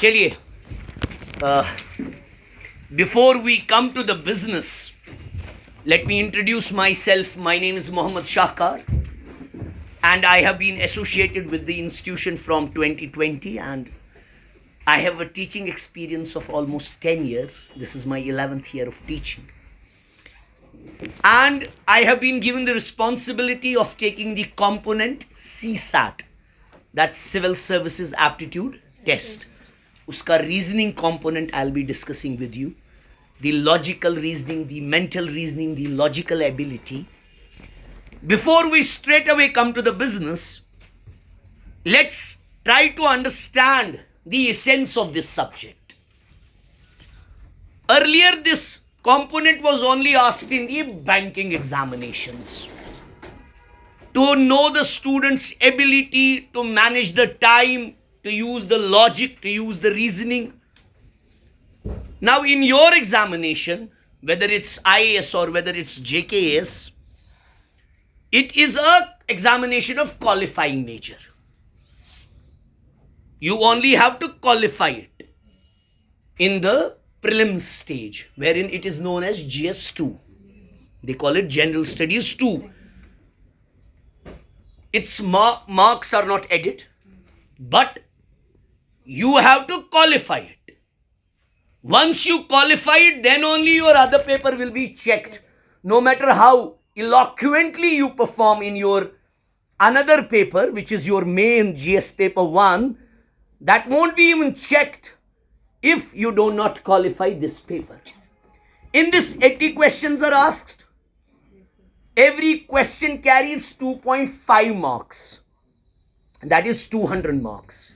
चलिए, before we come to the business, let me introduce myself. My name is Mohammad Shahkar, and I have been associated with the institution from 2020, and I have a teaching experience of almost 10 years. This is my 11th year of teaching. And I have been given the responsibility of taking the component CSAT, that's Civil Services Aptitude Test. Uska reasoning component I'll be discussing with you. The logical reasoning, the mental reasoning, the logical ability. Before we straight away come to the business, let's try to understand the essence of this subject. Earlier, this component was only asked in the banking examinations to know the student's ability to manage the time, to use the logic, to use the reasoning. Now, in your examination, whether it's IAS or whether it's JKS, it is an examination of qualifying nature. You only have to qualify it in the prelims stage, wherein it is known as GS2. They call it General Studies 2. Its marks are not added, but you have to qualify it. Once you qualify it, then only your other paper will be checked. No matter how eloquently you perform in your another paper, which is your main GS paper 1, that won't be even checked if you do not qualify this paper. In this, 80 questions are asked. Every question carries 2.5 marks. That is 200 marks.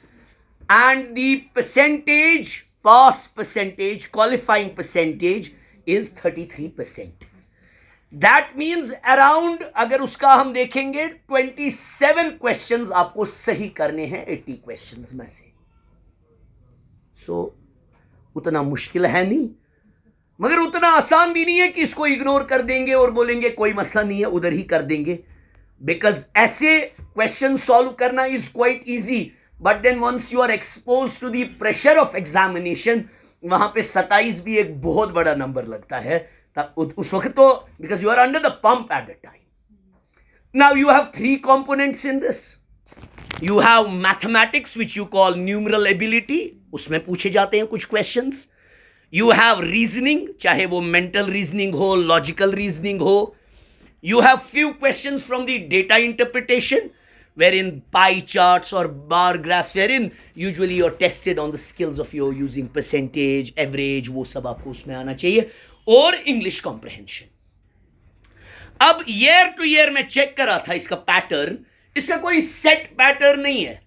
And the percentage, pass percentage, qualifying percentage is 33%. That means around, अगर उसका हम देखेंगे 27 questions आपको सही करने हैं 80 questions में से. So, उतना मुश्किल है नहीं, मगर उतना आसान भी नहीं है कि इसको इग्नोर कर देंगे और बोलेंगे कोई मसला नहीं है, उधर ही कर देंगे. Because ऐसे क्वेश्चन सॉल्व करना is quite easy, but then once you are expose to the pressure of examination, वहां पे 27 भी एक बहुत बड़ा नंबर लगता है. तब उस वक्त तो because you are under the pump at the time. Now you have 3 components in this. You have mathematics, which you call numeral ability, उसमें पूछे जाते हैं कुछ questions. You have reasoning, चाहे वो mental reasoning हो, logical reasoning हो. You have few questions from the data interpretation, wherein pie charts or bar graphs, wherein usually you're tested on the skills of your using percentage, average, वो सब आपको उसमें आना चाहिए. और English comprehension. अब year to year मैं check करा था इसका पैटर्न. इसका कोई सेट पैटर्न नहीं है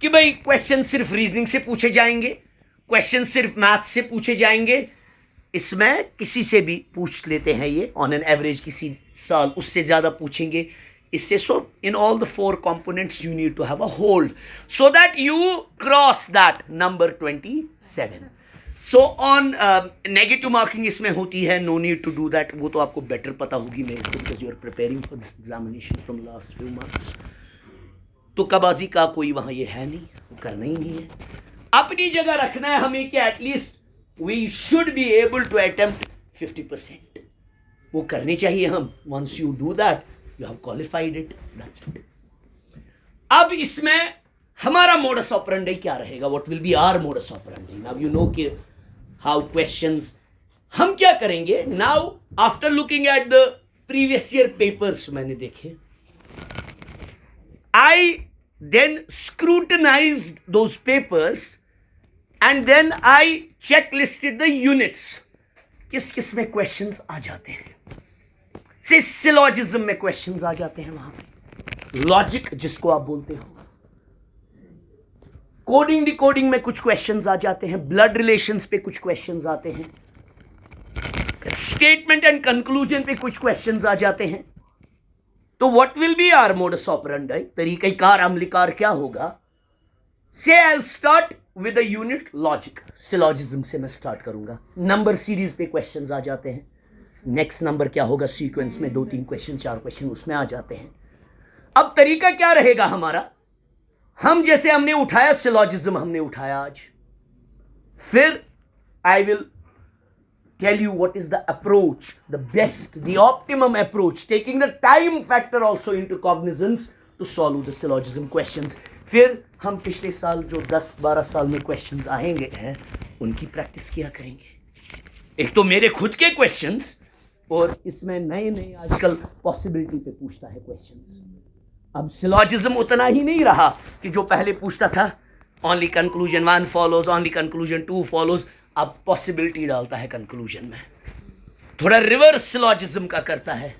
कि भाई क्वेश्चन सिर्फ रीजनिंग से पूछे जाएंगे, क्वेश्चन सिर्फ मैथ से पूछे जाएंगे. इसमें किसी से भी पूछ लेते हैं ये ऑन एन एवरेज, किसी साल उससे ज़्यादा पूछेंगे इससे. So in all the 4 components you need to have a hold so that you cross that number 27. So on negative marking इसमें होती है, no need to do that. वो तो आपको better पता होगी मेरे को, because you are preparing for this examination from last few months. तुक्काबाजी का कोई वहाँ ये है नहीं, वो करना ही नहीं है. अपनी जगह रखना है हमें कि at least we should be able to attempt 50%. वो करने चाहिए हम. Once you do that, you have qualified it. That's it. अब इसमें हमारा modus operandi क्या रहेगा? What will be our modus operandi? Now you know कि how questions, हम क्या करेंगे? Now after looking at the previous year papers मैंने देखे, I then scrutinized those papers and then I checklisted the units. किस किस में questions आ जाते हैं. से syllogism में questions आ जाते हैं वहां पे. Logic जिसको आप बोलते हो. कोडिंग डिकोडिंग में कुछ क्वेश्चंस आ जाते हैं. ब्लड रिलेशंस पे कुछ क्वेश्चंस आते हैं. स्टेटमेंट एंड कंक्लूजन पे कुछ क्वेश्चंस आ जाते हैं. तो what will be our modus operandi, तरीक़ाकार अमलिकार क्या होगा? So I will start with the unit logic. Syllogism से मैं स्टार्ट करूंगा. नंबर सीरीज पे क्वेश्चंस आ जाते हैं. नेक्स्ट नंबर क्या होगा सीक्वेंस में, 2-3 क्वेश्चन 4 क्वेश्चन उसमें आ जाते हैं. अब तरीका क्या रहेगा हमारा? हम जैसे हमने उठाया सिलॉजिज्म, हमने उठाया आज. फिर I will tell you what is the approach, the best, the optimum approach, taking the time factor also into cognizance to solve the syllogism questions. फिर हम पिछले साल जो 10-12 साल में क्वेश्चंस आएंगे हैं उनकी प्रैक्टिस किया करेंगे. एक तो मेरे खुद के क्वेश्चंस और इसमें नए नए आजकल पॉसिबिलिटी पे पूछता है क्वेश्चंस. अब सिलॉजिज्म उतना ही नहीं रहा कि जो पहले पूछता था only conclusion 1 follows, only conclusion 2 follows. अब पॉसिबिलिटी डालता है कंक्लूजन में, थोड़ा रिवर्स सिलॉजिज्म का करता है,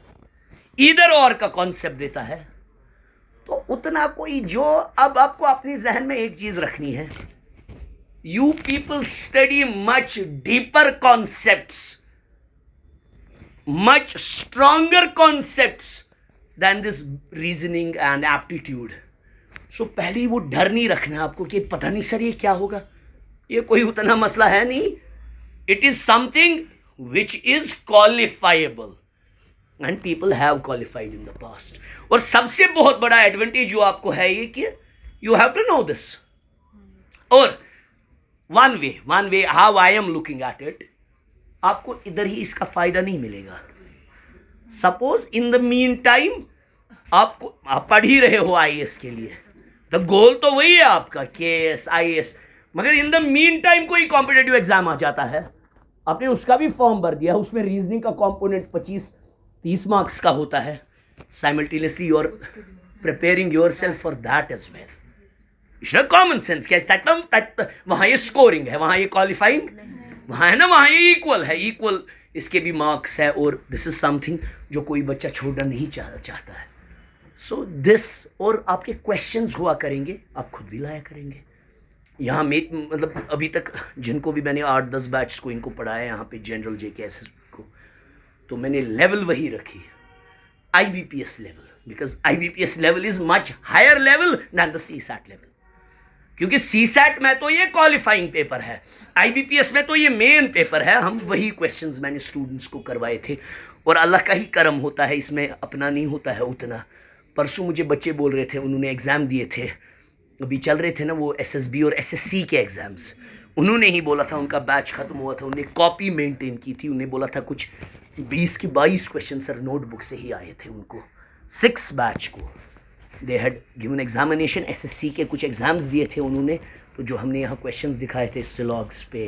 ईदर और का कॉन्सेप्ट देता है. तो उतना कोई जो अब आपको अपनी जहन में एक चीज रखनी है, you people study much deeper concepts, much stronger concepts than this reasoning and aptitude. So पहले ही वो डर नहीं रखना आपको कि पता नहीं सर ये क्या होगा, ये कोई उतना मसला है नहीं. It is something which is qualifiable and people have qualified in the past. और सबसे बहुत बड़ा एडवांटेज जो आपको है ये कि you have to know this. और one way how I am looking at it, आपको इधर ही इसका फायदा नहीं मिलेगा. Suppose in the meantime आप पढ़ ही रहे हो आईएएस के लिए, द गोल तो वही है आपका केएस आईएएस, मगर इन द मीन टाइम कोई कॉम्पिटेटिव एग्जाम आ जाता है, आपने उसका भी फॉर्म भर दिया, उसमें रीजनिंग का कंपोनेंट 25-30 मार्क्स का होता है. Simultaneously you are preparing yourself for that as well. It's common sense. क्या वहां ये स्कोरिंग है, वहां ये क्वालिफाइंग, वहां है ना, वहां ये इक्वल है, इक्वल इसके भी मार्क्स है. और दिस इज समथिंग जो कोई बच्चा छोड़ना नहीं चाहता है. सो दिस, और आपके क्वेश्चंस हुआ करेंगे, आप खुद भी लाया करेंगे. यहाँ मतलब अभी तक जिनको भी मैंने 8-10 बैच को इनको पढ़ाया यहाँ पे जनरल जेकेएसएस को, तो मैंने लेवल वही रखी, IBPS level, because IBPS level is much higher level than the CSAT level. क्योंकि CSAT में तो ये क्वालिफाइंग पेपर है, IBPS में तो ये मेन पेपर है. हम वही क्वेश्चंस मैंने स्टूडेंट्स को करवाए थे, और अल्लाह का ही करम होता है, इसमें अपना नहीं होता है उतना. परसों मुझे बच्चे बोल रहे थे, उन्होंने एग्ज़ाम दिए थे, अभी चल रहे थे ना वो SSB और SSC के एग्ज़ाम्स. उन्होंने ही बोला था, उनका बैच ख़त्म हुआ था, उन्होंने कॉपी मेंटेन की थी, उन्हें बोला था कुछ 20 के 22 क्वेश्चन सर नोटबुक से ही आए थे उनको. 6 बैच को they had given examination, SSC के कुछ एग्ज़ाम्स दिए थे उन्होंने. तो जो हमने यहाँ क्वेश्चंस दिखाए थे सिलॉग्स पे,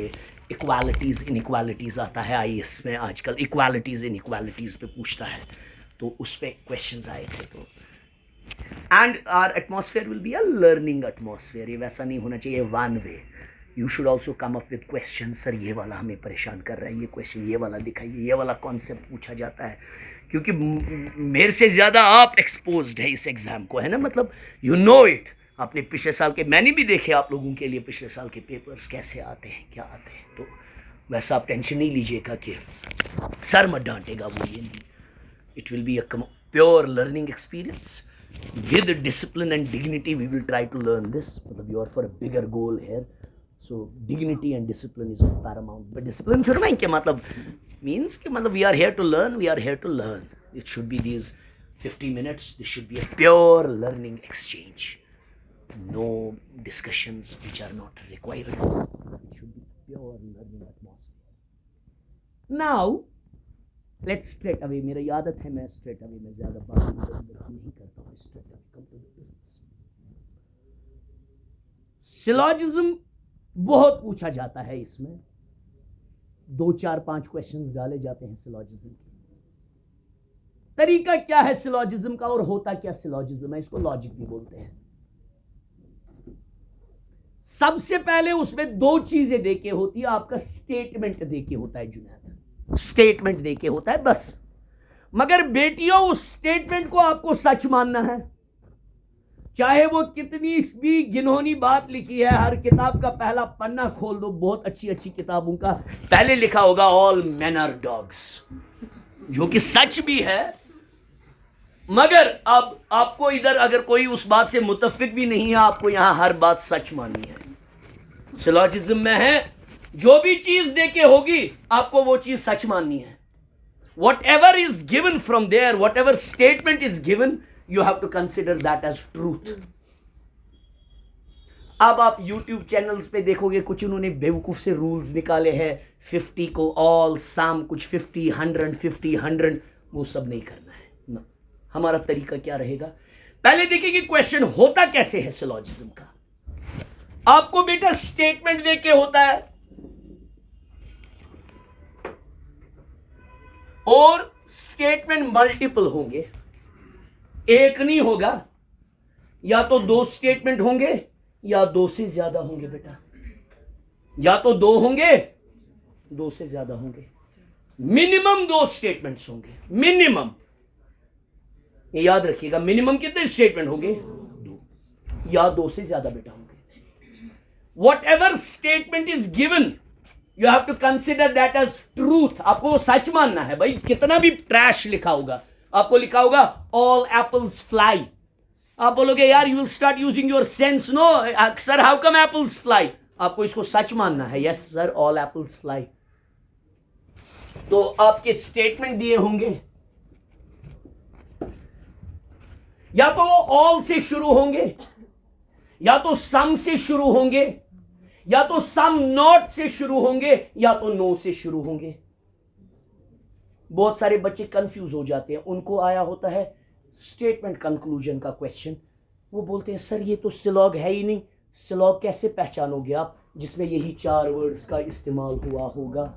इक्वालिटीज़ इनइक्वालिटीज़ आता है IAS में आजकल, इक्वालिटीज़ इनइक्वालिटीज़ पे पूछता है, तो उस पर क्वेश्चंस आए थे. तो and our atmosphere will be a learning atmosphere. ये वैसा नहीं होना चाहिए one way. You should also come up with question. Sir ये वाला हमें परेशान कर रहा है, ये क्वेश्चन ये वाला दिखाइए, ये वाला कॉन्सेप्ट पूछा जाता है. क्योंकि मेरे से ज़्यादा आप एक्सपोज्ड है इस एग्ज़ाम को, है ना, मतलब यू नो इट. आपने पिछले साल के, मैंने भी देखे आप लोगों के लिए पिछले साल के पेपर्स कैसे आते हैं, क्या आते हैं. तो वैसा आप टेंशन नहीं लीजिएगा कि सर मत डांटेगा, वो ये नहीं. It will be a pure learning experience. With discipline and dignity, we will try to learn this. मतलब you are for a bigger goal here, so dignity and discipline is of paramount. But discipline should mean क्या मतलब means कि मतलब we are here to learn. We are here to learn. It should be these 50 minutes. This should be a pure learning exchange. No discussions which are not required. It should be pure learning atmosphere. Now, let's straight away. मेरी आदत है मैं straight away में ज़्यादा बात नहीं करता हूँ. Straight away come to the business. Syllogism बहुत पूछा जाता है, इसमें 2-4-5 क्वेश्चंस डाले जाते हैं सिलॉजिज्म के. तरीका क्या है सिलॉजिज्म का और होता क्या सिलॉजिज्म है, इसको लॉजिक भी बोलते हैं. सबसे पहले उसमें 2 चीजें देके होती है. आपका स्टेटमेंट देके होता है जुनैद, स्टेटमेंट देके होता है बस. मगर बेटियों, उस स्टेटमेंट को आपको सच मानना है, चाहे वो कितनी भी घिनौनी बात लिखी है. हर किताब का पहला पन्ना खोल दो, बहुत अच्छी अच्छी किताबों का पहले लिखा होगा ऑल मेन आर डॉग्स, जो कि सच भी है. मगर अब आपको इधर अगर कोई उस बात से मुतफिक भी नहीं है, आपको यहां हर बात सच माननी है. सिलॉजिज्म में है, जो भी चीज देके होगी आपको वो चीज सच माननी है. Whatever is given from there, whatever statement is given, you have to consider that as truth. अब आप YouTube चैनल्स पे देखोगे कुछ उन्होंने बेवकूफ से रूल्स निकाले हैं, 50 को ऑल, सम, कुछ 50 100 50 100, वो सब नहीं करना है ना। हमारा तरीका क्या रहेगा, पहले देखिए कि क्वेश्चन होता कैसे है सिलॉजिज्म का। आपको बेटा स्टेटमेंट देके होता है और स्टेटमेंट मल्टीपल होंगे, एक नहीं होगा, या तो 2 स्टेटमेंट होंगे या 2 से ज्यादा होंगे बेटा, या तो 2 होंगे 2 से ज्यादा होंगे, मिनिमम 2 स्टेटमेंट्स होंगे, मिनिमम। ये याद रखिएगा, मिनिमम कितने स्टेटमेंट होंगे, 2 या 2 से ज्यादा बेटा होंगे। Whatever statement is given you have to consider that as truth. आपको सच मानना है भाई, कितना भी ट्रैश लिखा होगा, आपको लिखा होगा ऑल एप्पल्स फ्लाई, आप बोलोगे यार you will start using your sense, no sir how come apples fly, आपको इसको सच मानना है, yes sir all apples fly. तो आपके स्टेटमेंट दिए होंगे, या तो वो ऑल से शुरू होंगे, या तो सम से शुरू होंगे, या तो सम नॉट से शुरू होंगे, या तो नो से शुरू होंगे। बहुत सारे बच्चे कंफ्यूज हो जाते हैं, उनको आया होता है स्टेटमेंट कंक्लूजन का क्वेश्चन, वो बोलते हैं सर ये तो सिलॉग है ही नहीं, सिलॉग कैसे पहचानोगे आप जिसमें यही 4 वर्ड्स का इस्तेमाल हुआ होगा,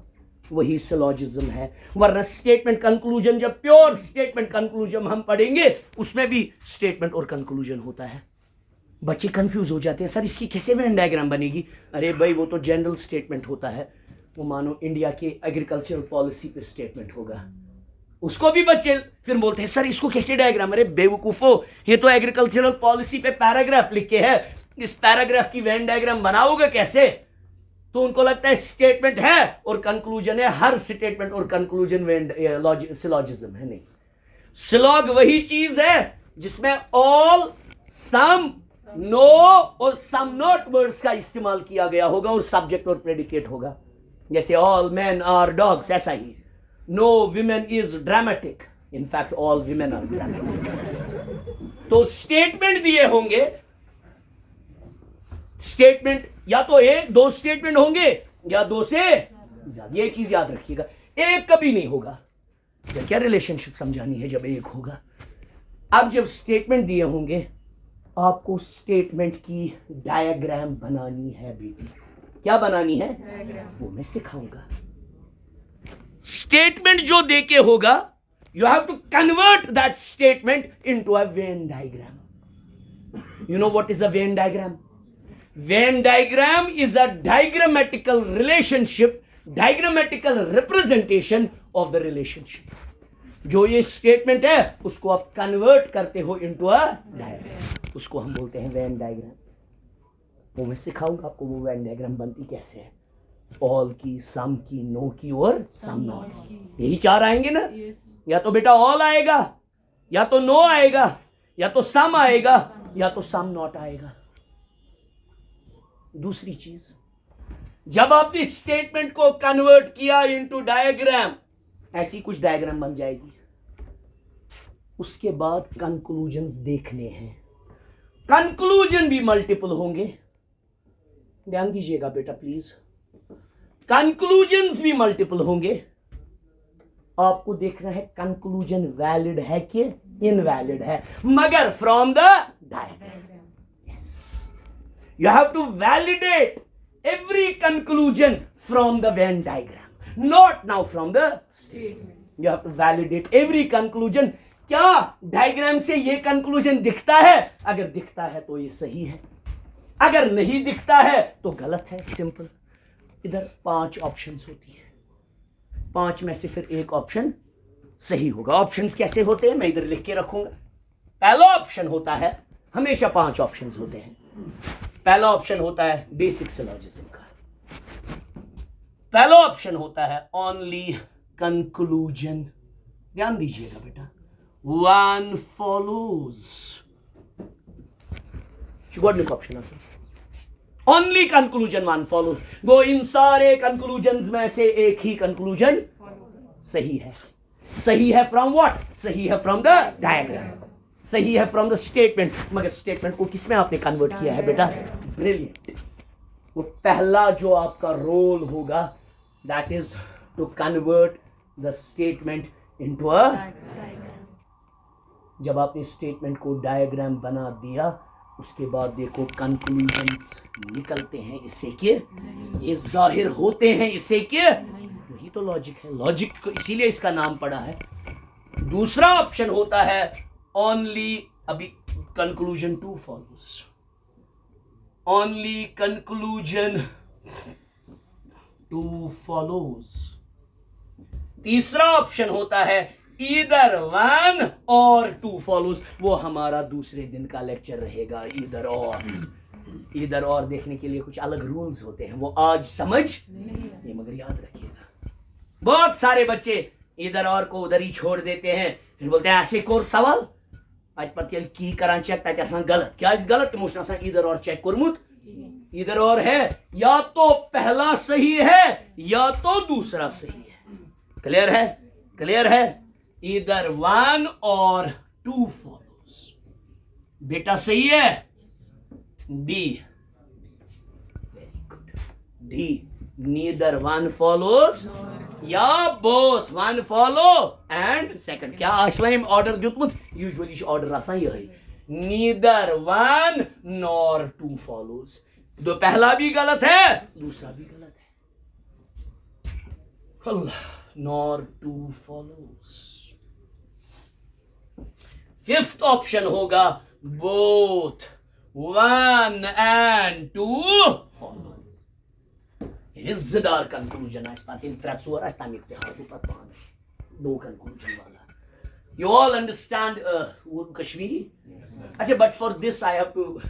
वही सिलॉजिज्म है। वरना स्टेटमेंट कंक्लूजन, जब प्योर स्टेटमेंट कंक्लूजन हम पढ़ेंगे उसमें भी स्टेटमेंट और कंक्लूजन होता है। बच्चे कंफ्यूज हो जाते हैं सर इसकी कैसे वेन डायग्राम बनेगी, अरे भाई वो तो जनरल स्टेटमेंट होता है, वो मानो इंडिया के एग्रीकल्चरल पॉलिसी पे स्टेटमेंट होगा, उसको भी बच्चे फिर बोलते हैं सर इसको कैसे डायग्राम, अरे बेवकूफो ये तो एग्रीकल्चरल पॉलिसी पे पैराग्राफ लिख के है, इस पैराग्राफ की वेन डायग्राम बनाओगे कैसे। तो उनको लगता है स्टेटमेंट है और कंक्लूजन है, हर स्टेटमेंट और कंक्लूजन वेन सिलॉजिज्म है, नहीं। सिलॉग वही चीज है जिसमें ऑल, सम, नो और सम नॉट वर्ड्स का इस्तेमाल किया गया होगा और सब्जेक्ट और प्रेडिकेट होगा, जैसे ऑल मैन आर डॉग्स, ऐसा ही no women is dramatic, in fact all women are dramatic. तो स्टेटमेंट दिए होंगे, स्टेटमेंट या तो 1-2 स्टेटमेंट होंगे या 2 से ज्यादा, ये चीज याद रखिएगा, एक कभी नहीं होगा। क्या रिलेशनशिप समझानी है जब एक होगा। अब जब स्टेटमेंट दिए होंगे आपको स्टेटमेंट की डायग्राम बनानी है बेटी, क्या बनानी है, वो मैं सिखाऊंगा। स्टेटमेंट जो देके होगा you have to convert that statement into a Venn diagram. You know what is a Venn diagram? Venn diagram is a diagrammatical relationship, diagrammatical representation of the relationship. जो ये स्टेटमेंट है उसको आप कन्वर्ट करते हो इनटू अ डायग्राम, उसको हम बोलते हैं वेन डायग्राम। वो मैं सिखाऊंगा आपको वो वेन डायग्राम बनती कैसे है, ऑल की, सम की, नो की और सम नॉट, यही 4 आएंगे ना। या तो बेटा ऑल आएगा, या तो नो आएगा, या तो सम आएगा, या तो सम नॉट आएगा। दूसरी चीज, जब आप इस स्टेटमेंट को कन्वर्ट किया इनटू डायग्राम, ऐसी कुछ डायग्राम बन जाएगी। उसके बाद कंक्लूजन्स देखने हैं, कंक्लूजन भी मल्टीपल होंगे, ध्यान दीजिएगा बेटा प्लीज, कंक्लूजन्स भी मल्टीपल होंगे। आपको देखना है कंक्लूजन वैलिड है कि इनवैलिड है, मगर from the diagram. Yes, you have to validate every conclusion from the Venn diagram, not now from the statement. You have to validate every conclusion. क्या डायग्राम से ये कंक्लूजन दिखता है? अगर दिखता है तो ये सही है, अगर नहीं दिखता है तो गलत है, सिंपल। इधर 5 ऑप्शंस होती है, 5 में से फिर एक ऑप्शन सही होगा। ऑप्शंस कैसे होते हैं मैं इधर लिख के रखूंगा। पहला ऑप्शन होता है, हमेशा 5 ऑप्शंस होते हैं। पहला ऑप्शन होता है बेसिक सिलॉजिज्म का, पहला ऑप्शन होता है ओनली कंक्लूजन। ध्यान दीजिएगा बेटा, वन फॉलोज, शुगुडनिक ऑप्शन है ओनली कंक्लूजन वन फॉलोज। वो इन सारे कंक्लूजन में से एक ही कंक्लूजन सही है। सही है फ्रॉम व्हाट? सही है फ्रॉम द डायग्राम। सही है फ्रॉम द स्टेटमेंट, मगर स्टेटमेंट को किसमें आपने कन्वर्ट किया है बेटा? ब्रिलियंट। वो पहला जो आपका रोल होगा that is to convert the statement into a, जब आपने स्टेटमेंट को डायग्राम बना दिया उसके बाद देखो कंक्लूजन्स निकलते हैं इससे कि ये जाहिर होते हैं इससे कि वही तो लॉजिक है, लॉजिक को इसीलिए इसका नाम पड़ा है। दूसरा ऑप्शन होता है ओनली, अभी conclusion two follows, only conclusion two follows. तीसरा ऑप्शन होता है ईदर वन और टू फॉलोज, वो हमारा दूसरे दिन का लेक्चर रहेगा। ईदर और देखने के लिए कुछ अलग रूल्स होते हैं, वो आज समझ ये मगर याद रखिएगा। बहुत सारे बच्चे इधर और को उधर ही छोड़ देते हैं, फिर बोलते हैं ऐसे कोर सवाल आज पता की करान चेक तक आसान गलत, क्या इस गलत इमोशन आसान इधर और चेक कुरमुत, इधर और है या तो पहला सही है या तो दूसरा सही है। क्लियर है? क्लियर है? इधर वन और टू फॉलोज। बेटा सही है? D, very good, D, neither one follows या both one follow and second. क्या आश्वाइम ऑर्डर दियुतमुत? यूजुअली ऑर्डर आसान यही, neither one nor two follows. दो पहला भी गलत है दूसरा भी गलत है, nor two follows. Fifth option होगा both one and two follow. हिज्जदार कंक्लूजन है, इन त्रेत्सोर तमिक पता दो कंक्लूजन वाला। You all understand Kashmiri? अच्छा, but for this I have to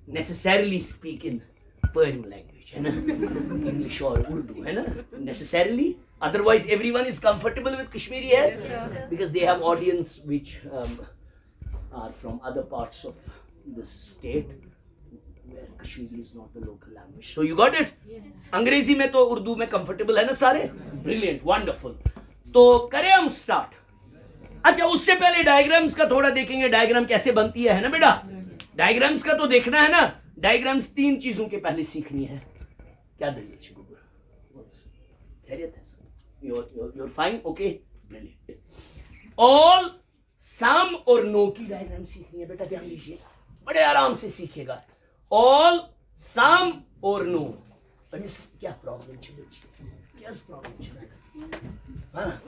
necessarily speak in पर्म लैंग्वेज, है ना, इंग्लिश और उर्दू, है ना, necessarily. Otherwise everyone is comfortable with Kashmiri है because they have audience which are from other parts of this state where Kashmiri is not the local language. So you got it? Yes. अंग्रेजी में तो उर्दू में comfortable है ना सारे? Brilliant, wonderful. तो करें हम स्टार्ट। अच्छा, उससे पहले डायग्राम्स का थोड़ा देखेंगे, डायग्राम कैसे बनती है ना बेटा? डायग्राम्स का तो देखना है ना। डायग्राम्स तीन चीजों के पहले सीखनी है। क्या दलील है गुरु? खैरियत है सब? You're fine? Okay, brilliant. All सम और नो की डायग्राम सीखनी है बेटा, ध्यान दीजिए, बड़े आराम से सीखेगा। ऑल, सम और नो। क्या प्रॉब्लम है बच्चे? क्या प्रॉब्लम है? हाँ,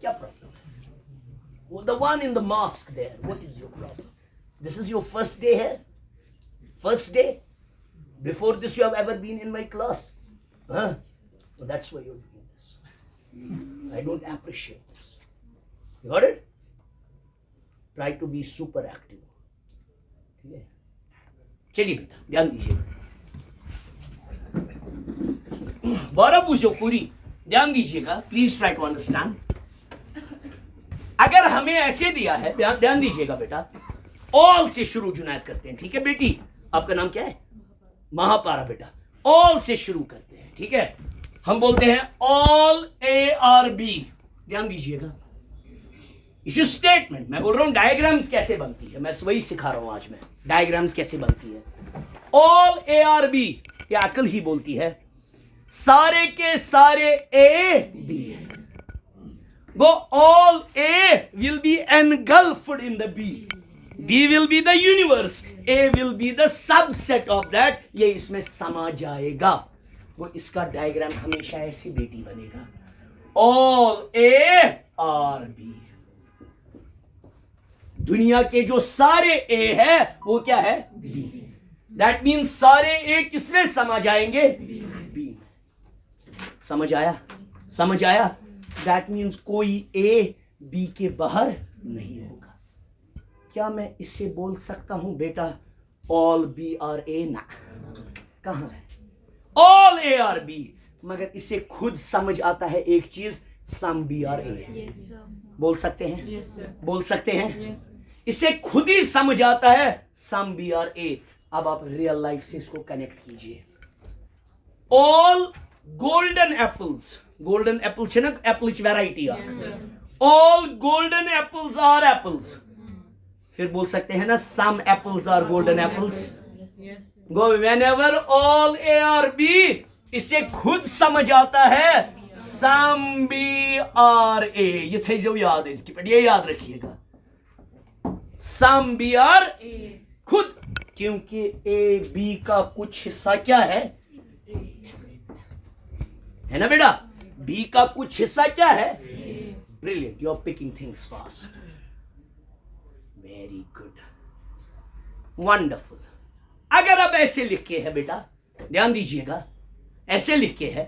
क्या प्रॉब्लम है? The one in the mask there, what is your problem? This is your first day है? First day? Before this you have ever been in my class? हाँ, that's why you are doing this. I don't appreciate this. You got it? Try to be super active. ठीक है, चलिए बेटा ध्यान दीजिए, बारह पूछो पूरी ध्यान दीजिएगा, प्लीज ट्राई टू अंडरस्टैंड। अगर हमें ऐसे दिया है, ध्यान दीजिएगा बेटा, ऑल से शुरू जुनैद करते हैं, ठीक है बेटी? आपका नाम क्या है? महापारा बेटा। ऑल से शुरू करते हैं, ठीक है? हम बोलते हैं ऑल ARB, ध्यान दीजिएगा। इशू स्टेटमेंट, मैं बोल रहा हूं डायग्राम्स कैसे बनती है, मैं वही सिखा रहा हूं आज मैं, डायग्राम्स कैसे बनती है। ऑल ARB, ये अकल ही बोलती है, सारे के सारे A B है। Go all A will be engulfed in the B, B will be the universe, A will be the subset of that, ये इसमें समा जाएगा। वो इसका डायग्राम हमेशा ऐसी बेटी बनेगा, ऑल ARB। दुनिया के जो सारे ए है वो क्या है? बी। दैट मीन्स सारे ए किसमें समा जाएंगे? बी में। समझ आया? समझ आया? दैट मीन्स कोई ए बी के बाहर नहीं होगा। क्या मैं इससे बोल सकता हूं बेटा ऑल बी आर ए? ना, कहां है ऑल ए आर बी? मगर इसे खुद समझ आता है एक चीज, सम बी आर ए। बोल सकते हैं? बोल सकते हैं? इसे खुद ही समझ आता है सम बी आर ए। अब आप रियल लाइफ से इसको कनेक्ट कीजिए। All golden apples, golden apple છે ને, એપલ વેરાયટી આ, all golden apples are apples. फिर बोल सकते हैं ना some apples are golden apples. Go whenever all A or B, इससे खुद समझ आता है some B or A. ये थे जो याद है इसकी पर, ये याद रखिएगा. some B or खुद, क्योंकि A B का कुछ हिस्सा क्या है ना बेटा? B का कुछ हिस्सा क्या है? Brilliant, you are picking things fast. Very good, wonderful. अगर अब ऐसे लिख के है बेटा, ध्यान दीजिएगा, ऐसे लिख के है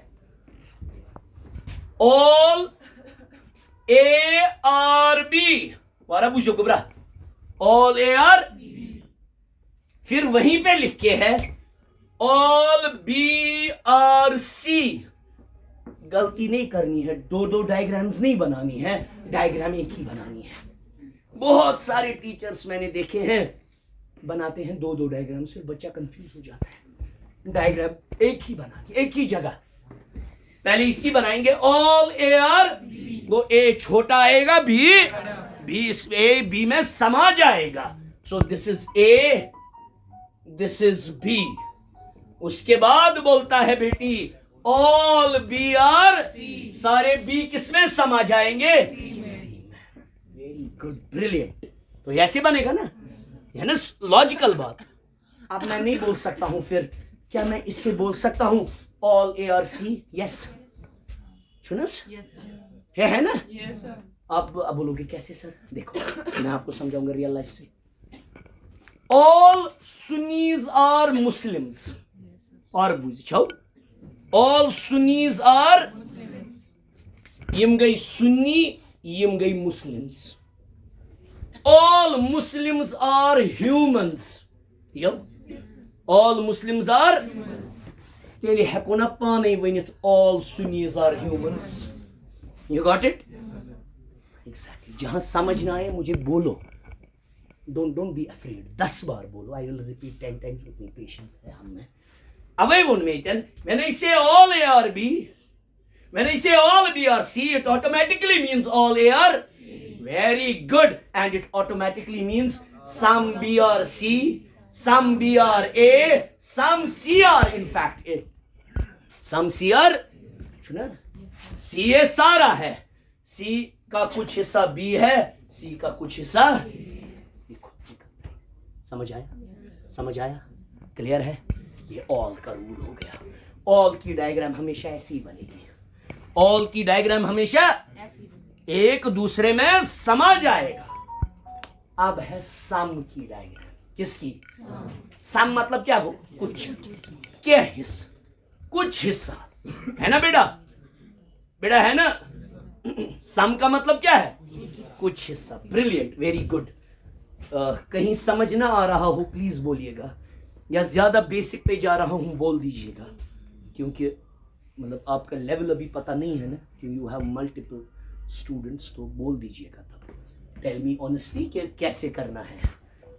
all A or B, वारा पूछो गुबरा, all A or फिर वहीं पे लिख के है all B or C. गलती नहीं करनी है, दो डायग्राम्स नहीं बनानी है, डायग्राम एक ही बनानी है. बहुत सारे टीचर्स मैंने देखे हैं बनाते हैं दो डायग्राम्स, फिर बच्चा कंफ्यूज हो जाता है. डायग्राम एक ही बनानी, एक ही जगह. पहले इसकी बनाएंगे ऑल ए आर, वो ए छोटा आएगा, बी इस ए बी में समा जाएगा. So this is A, this is B. उसके बाद बोलता है बेटी ऑल बी आर, सारे बी किसमें समा जाएंगे? सी में. Very good, brilliant. तो ऐसे बनेगा ना, है ना लॉजिकल बात. अब मैं नहीं बोल सकता हूं, फिर क्या मैं इससे बोल सकता हूं all A are C? Yes, सुनस है ना? आप बोलोगे कैसे सर? देखो मैं आपको समझाऊंगा रियल लाइफ से. ऑल सुन्नीज आर मुस्लिम्स, और बुझो ऑल सुन्नीज आर, यम गई सुन्नी, यम गई Muslims. All Muslims are humans, all Muslims are, तेल हेको ना पाने वनित all Sunnis are humans. You got it? Exactly. जहां समझ ना आए मुझे बोलो, डोंट बी अफ्रेड. 10 बार बोलो, आई विल रिपीट 10 टाइम्स. उतनी पेशेंस है हम में. Away one meter. When I say all A or B, when I say all B or C, it automatically means all A or C. Very good. And it automatically means some B or C, some B or A, some C or in fact A. Some C or, सुना? C ये सारा है. C का कुछ हिस्सा B है, C का कुछ हिस्सा. देखो, समझ आया? समझ आया? क्लियर है? ये ऑल का रूल हो गया. ऑल की डायग्राम हमेशा ऐसी बनेगी. ऑल की डायग्राम हमेशा एक दूसरे में समा जाएगा. अब है सम की डायग्राम. किसकी? सम मतलब क्या? वो कुछ, क्या हिस्सा, कुछ हिस्सा है ना बेटा? बेटा है ना? सम का मतलब क्या है? कुछ हिस्सा. Brilliant, very good. कहीं समझ ना आ रहा हो प्लीज बोलिएगा, या ज्यादा बेसिक पे जा रहा हूं बोल दीजिएगा, क्योंकि मतलब आपका लेवल अभी पता नहीं है ना, क्योंकि यू हैव मल्टीपल स्टूडेंट्स. तो बोल दीजिएगा तब. टेल मी ऑनेस्टली कि कैसे करना है,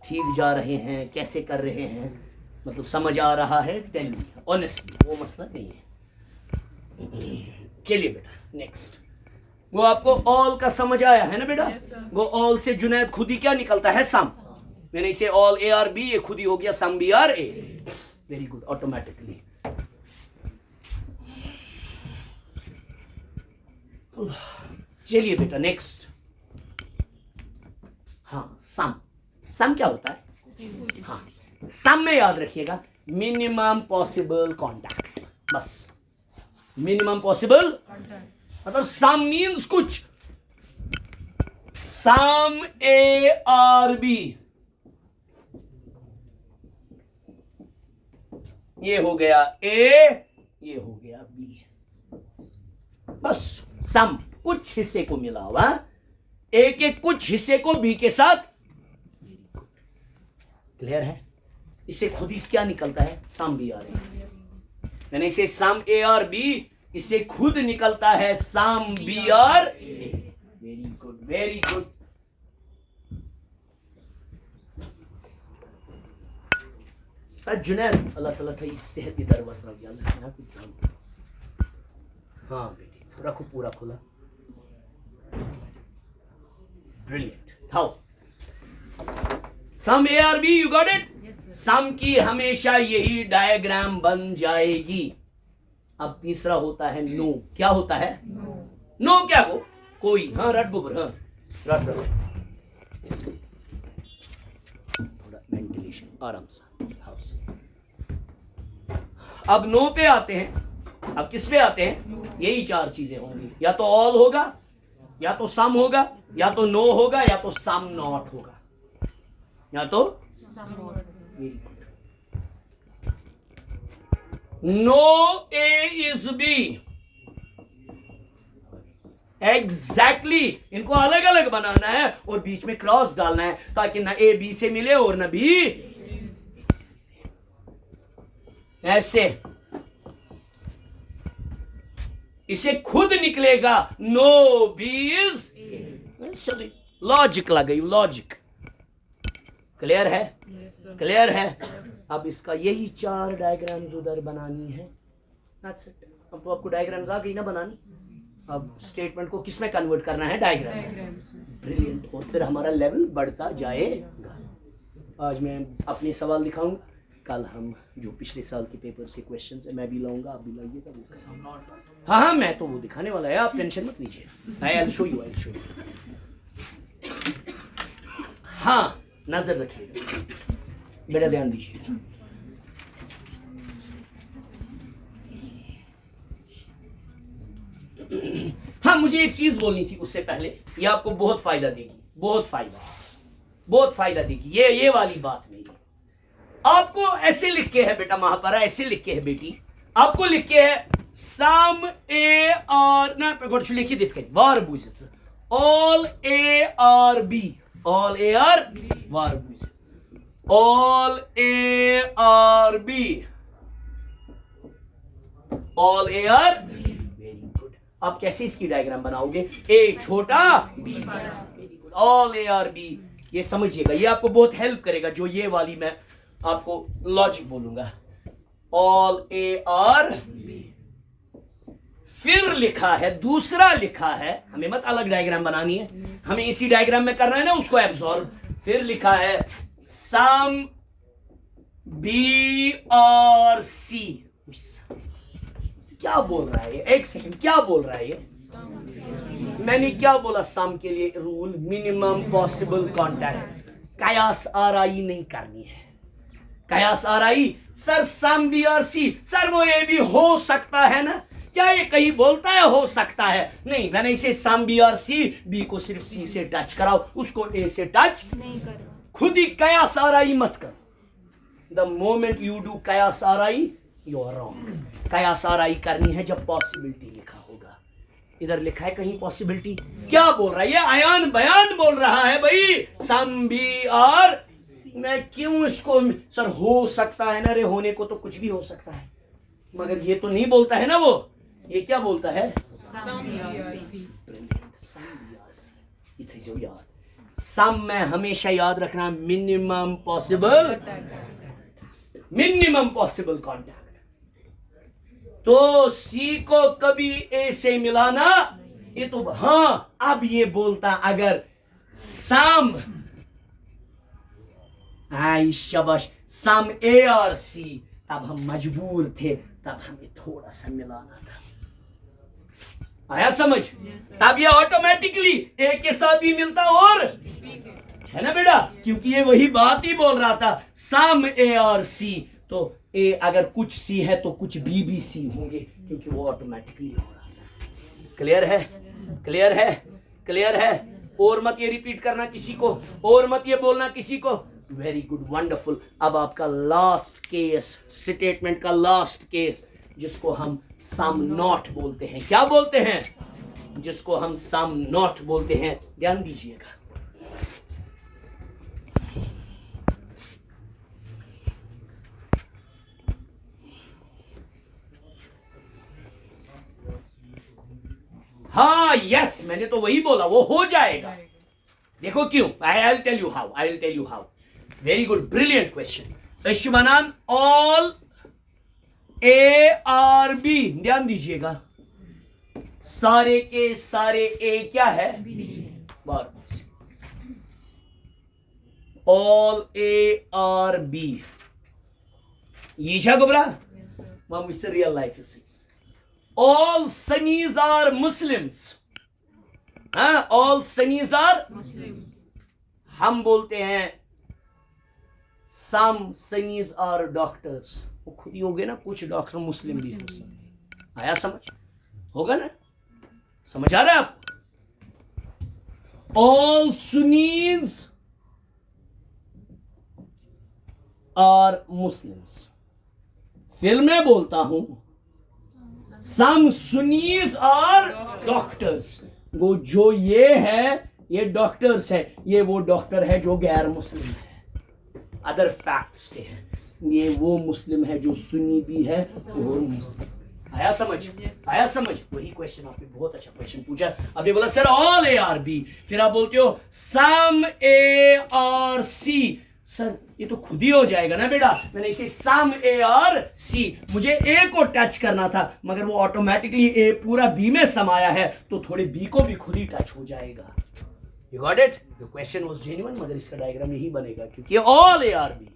ठीक जा रहे हैं, कैसे कर रहे हैं, मतलब समझ आ रहा है. टेल मी ऑनेस्टली, वो मसला नहीं है. चलिए बेटा नेक्स्ट. वो आपको ऑल का समझ आया है ना बेटा? वो ऑल से जुनैद खुद ही क्या निकलता है? सम. मैंने इसे ऑल ए आर बी, ये खुद ही हो गया some B are A. Very good, automatically. चलिए बेटा नेक्स्ट. हाँ, सम क्या होता है? हाँ, सम में याद रखिएगा मिनिमम पॉसिबल कॉन्टैक्ट. बस मिनिमम पॉसिबल, मतलब सम मीन्स कुछ. सम ए आर बी, ये हो गया ए, ये हो गया बी. बस सम कुछ हिस्से को मिला हुआ, ए के कुछ हिस्से को बी के साथ. क्लियर है? इससे खुद ही क्या निकलता है? सम बी आर ए. मैंने इसे सम ए आर बी, इससे खुद निकलता है some B are A. Very good, very good. Junaid, अल्लाह ताला था इस सेहत इधर बस रख गया. हाँ बेटी, थोड़ा खूब पूरा खुला. ब्रिलियंट. थाओ some A are B, you got it? Some की हमेशा यही डायग्राम बन जाएगी। अब तीसरा होता है नो। क्या होता है? नो क्या को? कोई। हाँ रट बुबर, हाँ रट रट, थोड़ा वेंटिलेशन आराम से हाउस। अब नो पे आते हैं। अब किस पे आते हैं? यही चार चीजें होंगी, या तो ऑल होगा, या तो सम होगा, या तो नो होगा, या तो सम नॉट होगा, या तो no A is B. Exactly इनको अलग अलग बनाना है और बीच में क्रॉस डालना है ताकि ना ए बी से मिले और ना बी ऐसे। इसे खुद निकलेगा नो बी इज। लॉजिक लग गई, लॉजिक। क्लियर है? क्लियर है? अब इसका यही चार डायग्राम्स उधर बनानी है। That's it. अब तो आपको डायग्राम्स आ गई ना बनानी। अब स्टेटमेंट को किस में कन्वर्ट करना है? डायग्राम। ब्रिलियंट। और फिर हमारा लेवल बढ़ता जाएगा। आज मैं अपने सवाल दिखाऊंगा, कल हम जो पिछले साल के पेपर्स के क्वेश्चंस है मैं भी लाऊंगा, आप भी लाइएगा। हाँ हाँ मैं तो वो दिखाने वाला है, आप टेंशन मत लीजिए। I will show you, I will show you. हाँ नजर रखिएगा, बेटा ध्यान दीजिएगा। हाँ मुझे एक चीज बोलनी थी उससे पहले, ये आपको बहुत फायदा देगी, बहुत फायदा देगी ये वाली बात मेरी। आपको ऐसे लिख के है बेटा महापारा, ऐसे लिख के है बेटी, आपको लिख के है सम ए आर ना कुछ लिखिए दिस वार बुझ all A are B, all A are वार बुझ all A are B, all A are. Very good. आप कैसे इसकी डायग्राम बनाओगे? ए छोटा बी बड़ा। Very good. All A are B, ये समझिएगा, ये आपको बहुत हेल्प करेगा जो ये वाली मैं आपको लॉजिक बोलूंगा। All A are B. फिर लिखा है, दूसरा लिखा है, हमें मत अलग डायग्राम बनानी है, हमें इसी डायग्राम में करना है ना उसको एब्सॉर्ब। फिर लिखा है सम बी और सी। क्या बोल रहा है ये? एक सेकंड, क्या बोल रहा है ये? मैंने क्या बोला? सम के लिए रूल मिनिमम पॉसिबल कांटेक्ट। कयास आराई नहीं करनी है। कयास आराई सर सम बी और सी, सर वो ये भी हो सकता है ना, क्या ये कहीं बोलता है हो सकता है? नहीं, मैंने इसे सम बी और सी, बी को सिर्फ सी से टच कराओ, उसको ए से टच नहीं करो। खुद ही कयास आराई मत करो। द मोमेंट यू डू कयास आराई यू आर रॉन्ग। कयास आराई करनी है जब पॉसिबिलिटी लिखा होगा। इधर लिखा है कहीं पॉसिबिलिटी? क्या बोल रहा है ये? आयान बयान बोल रहा है भाई, सम बी और मैं क्यों इसको सर हो सकता है ना रे, होने को तो कुछ भी हो सकता है, मगर ये तो नहीं बोलता है ना वो। ये क्या बोलता है? सम में हमेशा याद रखना मिनिमम पॉसिबल कांटेक्ट। तो सी को कभी ए से मिलाना, ये तो हाँ। अब ये बोलता अगर सम, आई शाबाश, सम ए और सी, तब हम मजबूर थे, तब हमें थोड़ा सा मिलाना था। आया समझ? तब ये ऑटोमेटिकली ए के साथ भी मिलता और है ना बेटा, क्योंकि ये वही बात ही बोल रहा था, सम ए और सी। तो ए अगर कुछ सी है तो कुछ बी भी सी होंगे, क्योंकि वो ऑटोमेटिकली हो रहा था। क्लियर है? क्लियर है? क्लियर है? और मत ये रिपीट करना किसी को, और मत ये बोलना किसी को। Very good, wonderful. अब आपका लास्ट केस, स्टेटमेंट का लास्ट केस, जिसको हम सम नॉट बोलते हैं। क्या बोलते हैं? जिसको हम सम नॉट बोलते हैं। ध्यान दीजिएगा, हाँ यस, मैंने तो वही बोला, वो हो जाएगा। देखो क्यों, I will tell you how. Very good, brilliant question. शुभानाम ऑल ए आर बी, ध्यान दीजिएगा, सारे के सारे ए क्या है? बार all A are B. Yisha Gubra? Mom, it's a real life, you see. All Sunnis are Muslims. All Sunnis are Muslims. हम बोलते हैं some Sunnis are doctors. वो खुद ही हो गए ना, कुछ डॉक्टर मुस्लिम भी हो सकते हैं. आया समझ? होगा ना? समझ आ रहा है आपको? All Sunnis are Muslims. फिर मैं बोलता हूं some Sunnis are doctors. वो जो ये है, ये डॉक्टर्स है, ये वो डॉक्टर है जो गैर मुस्लिम है. अदर फैक्ट्स के हैं. ये वो मुस्लिम है जो सुन्नी भी है, वो मुस्लिम. आया समझ? आया समझ? वही क्वेश्चन आपने बहुत अच्छा क्वेश्चन पूछा. आपने बोला sir all A are B, फिर आप बोलते हो सम ए आर सी. सर ये तो खुद ही हो जाएगा ना बेटा. मैंने इसे सम ए आर सी, मुझे ए को टच करना था, मगर वो ऑटोमेटिकली ए पूरा बी में समाया है, तो थोड़े बी को भी खुद ही टच हो जाएगा. You got it? The question was genuine, मगर इसका डायग्राम यही बनेगा क्योंकि ऑल ए आर बी,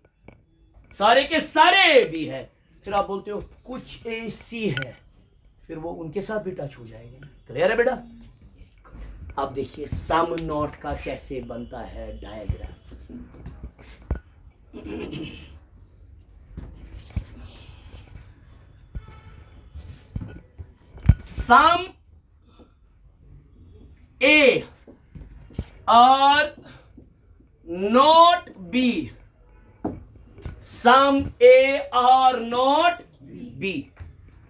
सारे के सारे ए बी है. फिर आप बोलते हो कुछ ए सी है, फिर वो उनके साथ भी टच हो जाएगा. क्लियर है बेटा? अब देखिए सम नॉट का कैसे बनता है diagram. Some A are not B. Some A are not B,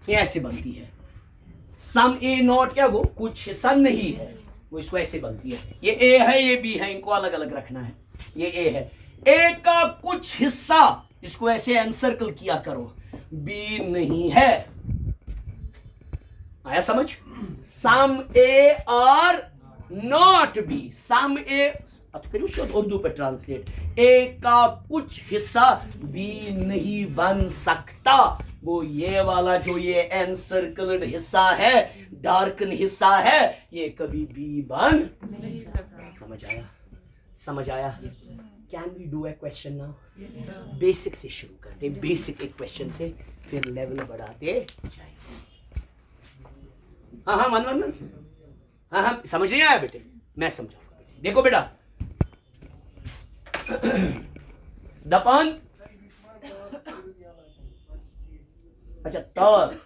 ये ऐसे बनती है. सम ए नॉट क्या, वो कुछ हिस्सा नहीं है, वो इसको ऐसे बनती है. ये ए है, ये बी है, इनको अलग अलग रखना है. ये ए है, ए का कुछ हिस्सा, इसको ऐसे एनसर्कल किया करो. बी नहीं है. आया समझ? सम A are not B. Some ए, अब करिए उसको उर्दू पे ट्रांसलेट. ए का कुछ हिस्सा बी नहीं बन सकता. वो ये वाला जो ये एनसर्कल्ड हिस्सा है, डार्कन हिस्सा है, ये कभी बी बन नहीं सकता. समझ आया? समझ आया? Can we do a question now? Basic से शुरू करते हैं. बेसिक एक क्वेश्चन से फिर लेवल बढ़ाते जाएंगे. हाँ मन. हाँ समझ नहीं आया बेटे? मैं समझाऊंगा बेटे. देखो बेटा, दपान, अच्छा तार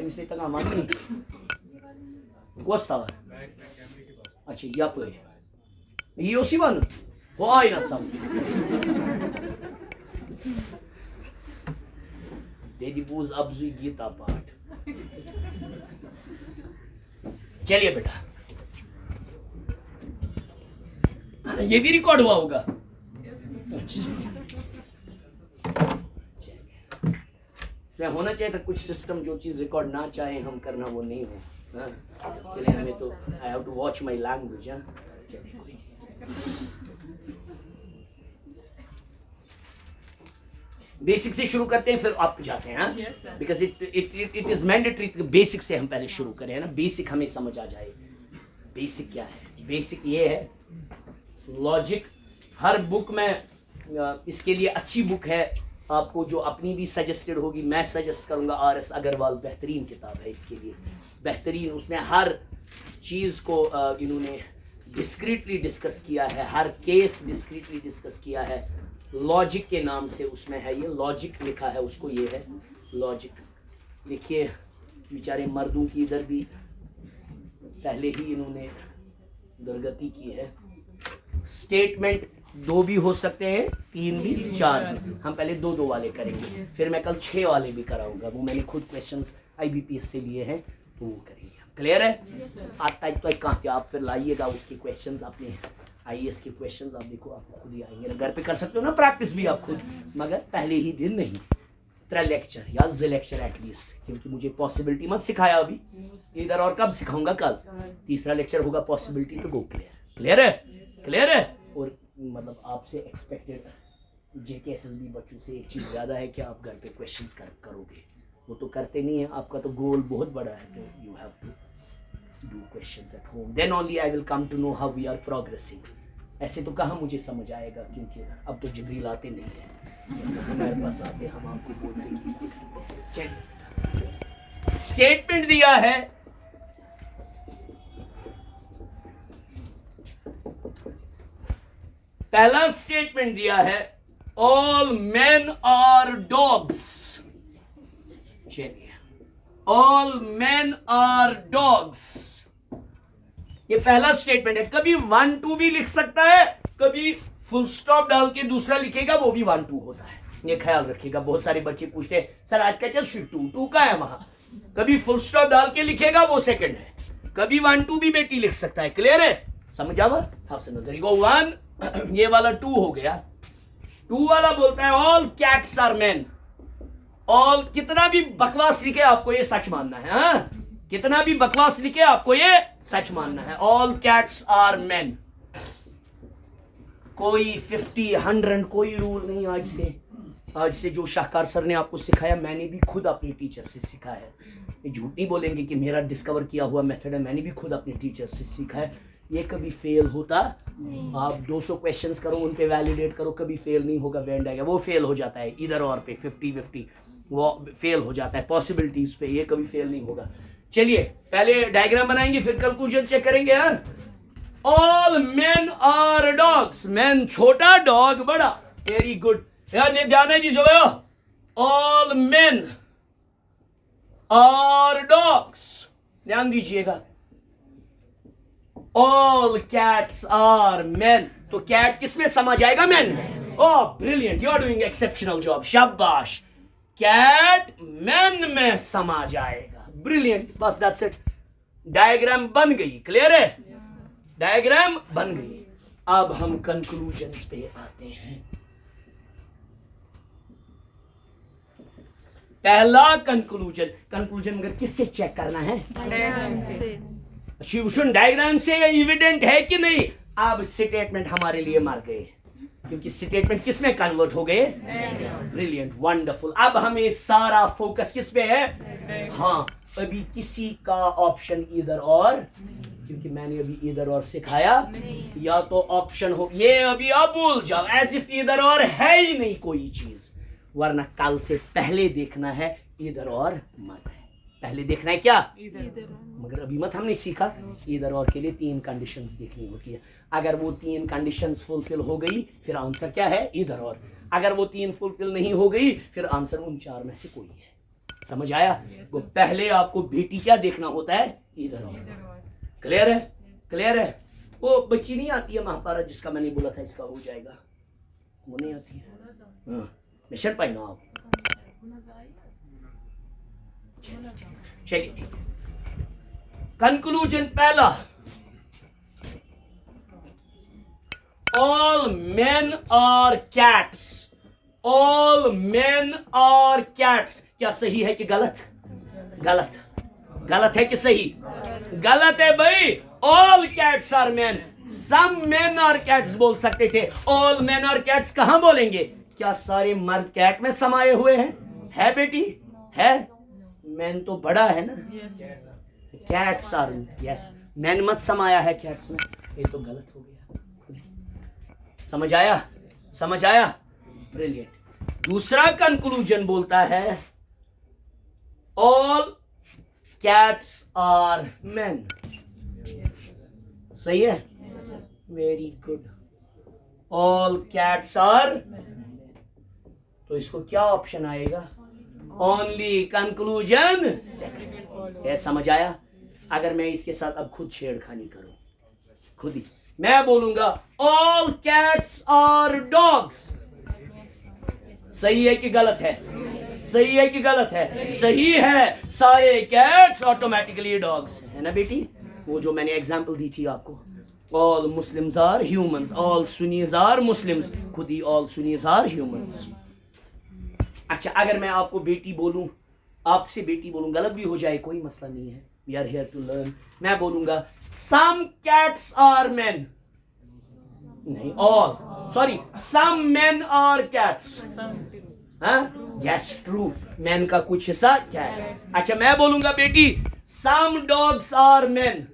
इसे तंगा मानी कोस तार. अच्छा yapı. Yiyorsun bana. O aynasam. Dedi buz abzu gita part. चलिए बेटा, ये भी रिकॉर्ड हुआ होगा. इसमें होना चाहिए था कुछ सिस्टम, जो चीज रिकॉर्ड ना चाहे हम करना वो नहीं हो. चलिए, हमें तो I have to watch my language. Basic से शुरू करते हैं, फिर आप जाते हैं. Because it is mandatory. Basic से हम पहले शुरू करें, है ना. बेसिक हमें समझ आ जाए. बेसिक क्या है? बेसिक ये है, लॉजिक. हर बुक में इसके लिए अच्छी बुक है आपको, जो अपनी भी सजेस्टेड होगी. मैं सजेस्ट करूंगा RS अग्रवाल, बेहतरीन किताब है इसके लिए, बेहतरीन. उसमें हर चीज़ को इन्होंने डिस्क्रीटली डिस्कस किया है, हर केस डिस्क्रीटली डिस्कस किया है. लॉजिक के नाम से उसमें है, ये लॉजिक लिखा है उसको, ये है लॉजिक. देखिए बेचारे मर्दों की इधर भी पहले ही इन्होंने दुर्गति की है. स्टेटमेंट 2 भी हो सकते हैं, 3 भी, 4 भी. हम पहले 2 वाले करेंगे, फिर मैं कल 6 वाले भी कराऊंगा. वो मैंने खुद क्वेश्चंस IBPS से लिए हैं, तो वो करेंगे. क्लियर है? आता तो कहाँ के आप फिर लाइएगा उसके क्वेश्चंस, अपने IAS के क्वेश्चंस. आप देखो, आपको खुद ही आएंगे. घर पे कर सकते हो ना प्रैक्टिस भी आप खुद, मगर पहले ही दिन नहीं. 3 लेक्चर या 2 लेक्चर एटलीस्ट, क्योंकि मुझे पॉसिबिलिटी मत सिखाया अभी इधर, और कब सिखाऊंगा? कल. 3रा लेक्चर होगा पॉसिबिलिटी टू गो. क्लियर है? क्लियर है? और मतलब आपसे एक्सपेक्टेड JKSS भी बच्चों से एक चीज़ ज़्यादा है कि आप घर पे क्वेश्चंस करोगे. वो तो करते नहीं है. आपका तो गोल बहुत बड़ा है, तो you have to do questions at home. Then only I will come to know how we are progressing. ऐसे तो कहाँ मुझे समझ आएगा, क्योंकि अब तो जिब्रील आते नहीं है, हमारे पास आते हम आपको बोलते हैं। चलिए, स्टेटमेंट दिया है, पहला स्टेटमेंट दिया है, ऑल मेन आर डॉग्स। चलिए, ऑल मेन आर डॉग्स, ये पहला स्टेटमेंट है। कभी 1 2 भी लिख सकता है, कभी फुल स्टॉप डाल के दूसरा लिखेगा वो भी 1 2 होता है, ये ख्याल रखिएगा। बहुत सारे बच्चे पूछते हैं सर आज का क्या टू का है, वहां कभी फुल स्टॉप डाल के लिखेगा वो सेकंड है, कभी 1 2 भी बेटी लिख सकता है। क्लियर है, समझ आवा? आपसे नजर गो 1 ये वाला 2 हो गया। 2 वाला बोलता है all cats are man. All, कितना भी बकवास लिखे आपको ये सच मानना है, हाँ? कितना भी बकवास लिखे आपको ये सच मानना है। ऑल कैट्स आर मैन, कोई 50 100 कोई रूल नहीं। आज से जो शाहकार सर ने आपको सिखाया, मैंने भी खुद अपने टीचर से सीखा है। ये झूठ नहीं बोलेंगे कि मेरा डिस्कवर किया हुआ मेथड है, मैंने भी खुद अपने टीचर से सीखा है। ये कभी फेल होता, आप 200 क्वेश्चंस करो, उन पे वैलिडेट करो, कभी फेल नहीं होगा। वेन डायग्राम वो फेल हो जाता है, इधर और पे 50-50 वो फेल हो जाता है, पॉसिबिलिटीज पे, ये कभी फेल नहीं होगा। चलिए, पहले डायग्राम बनाएंगे फिर कंक्लूजन चेक करेंगे। यार, all men are dogs, man छोटा, डॉग बड़ा। वेरी गुड, ध्यान है जी, सुनो। ऑल मेन आर डॉग्स, ध्यान दीजिएगा। ऑल कैट्स आर मैन, तो कैट किसमें समा जाएगा? Man. Oh brilliant, you are doing exceptional job, शाबाश। कैट मैन में समा जाएगा, ब्रिलियंट। बस दैट्स इट, डायग्राम बन गई। क्लियर है, डायग्राम बन गई। अब हम कंक्लूजन्स पे आते हैं। पहला कंक्लूजन मगर किससे चेक करना है? डायग्राम से। डायग्राम से एविडेंट है कि नहीं? अब स्टेटमेंट हमारे लिए मार गए, क्योंकि स्टेटमेंट किस में कन्वर्ट हो गए? Brilliant, wonderful. अब हमें सारा फोकस किस पे है? हाँ, अभी किसी का ऑप्शन इधर और, क्योंकि मैंने अभी इधर और सिखाया, या तो ऑप्शन हो ये, अभी आप भूल जाओ, एज इफ इधर और है ही नहीं कोई चीज, वरना कल से पहले देखना है इधर और मत है। पहले देखना है क्या? मगर अभी मत हमने सीखा। इधर और के लिए 3 कंडीशंस देखनी होती है। अगर वो 3 कंडीशंस फुलफिल हो गई, फिर आंसर क्या है? इधर और। अगर वो 3 फुलफिल नहीं हो गई, फिर आंसर उन 4 में से कोई है। समझ आया? वो पहले आपको बेटी क्या देखना होता है? इधर और। क्लियर है? क्लियर है? वो बच्ची नहीं आती है महापारा, जिसका मैंने बोला था इसका हो जाएगा, वो नहीं आती है। मिशन पाई ना आप। चलिए, कंक्लूजन पहला, all men are cats. All men are cats, क्या सही है कि गलत? गलत। गलत है कि सही? गलत है भाई। All cats are man, some man are cats बोल सकते थे। ऑल मैन आर कैट्स कहां बोलेंगे? क्या सारे मर्द कैट में समाये हुए हैं? है बेटी? है? मैन तो बड़ा है ना। कैट्स आर, यस, मैन मत समाया है कैट्स में, ये तो गलत हो गया। समझ आया? समझ आया? ब्रिलियंट। दूसरा कंक्लूजन बोलता है, ऑल कैट्स आर मैन। सही है? Very good. All cats are, तो इसको क्या ऑप्शन आएगा? Only conclusion. ये समझ आया? अगर मैं इसके साथ अब खुद छेड़खानी करूं, खुद ही मैं बोलूंगा ऑल कैट्स आर डॉग्स, सही है कि गलत है? सही है कि गलत है? सही है। सारे कैट्स ऑटोमेटिकली डॉग्स है ना बेटी? वो जो मैंने एग्जांपल दी थी आपको, all Muslims are humans, all Sunnis are Muslims, खुद ही ऑल सुन्नीज आर ह्यूमंस। अच्छा, अगर मैं आपको बेटी बोलूं, आपसे बेटी बोलूं, गलत भी हो जाए कोई मसला नहीं है, we are here to learn. मैं बोलूंगा सम कैट्स आर मैन, नहीं, all, sorry, some man are cats. Yes, true, man का कुछ हिस्सा कैट। अच्छा, मैं बोलूंगा बेटी सम डॉग्स आर मैन,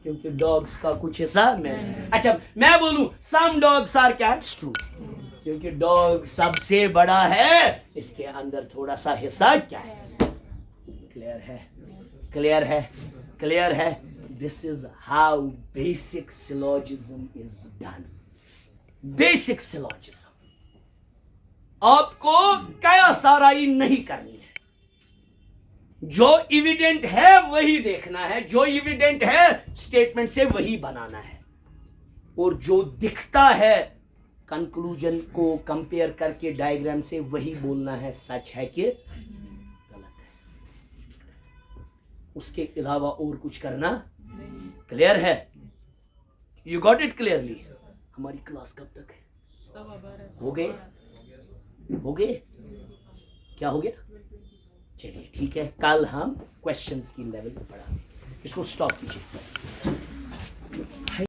क्योंकि डॉग्स का कुछ हिस्सा मैं। अच्छा मैं बोलूं some dogs are cats, true, क्योंकि डॉग सबसे बड़ा है, इसके अंदर थोड़ा सा हिस्सा कैट्स। क्लियर है, क्लियर है, क्लियर है। This is how basic syllogism is done. Basic syllogism आपको क्या साराई नहीं करनी है, जो इविडेंट है वही देखना है, जो इविडेंट है स्टेटमेंट से वही बनाना है, और जो दिखता है कंक्लूजन को कंपेयर करके डायग्राम से वही बोलना है सच है कि गलत है, उसके अलावा और कुछ करना। क्लियर है? You got it clearly? हमारी क्लास कब तक है? हो गए? हो गए? क्या हो गया? चलिए ठीक है, कल हम क्वेश्चंस की लेवल पे पढ़ाएंगे। इसको स्टॉप कीजिए।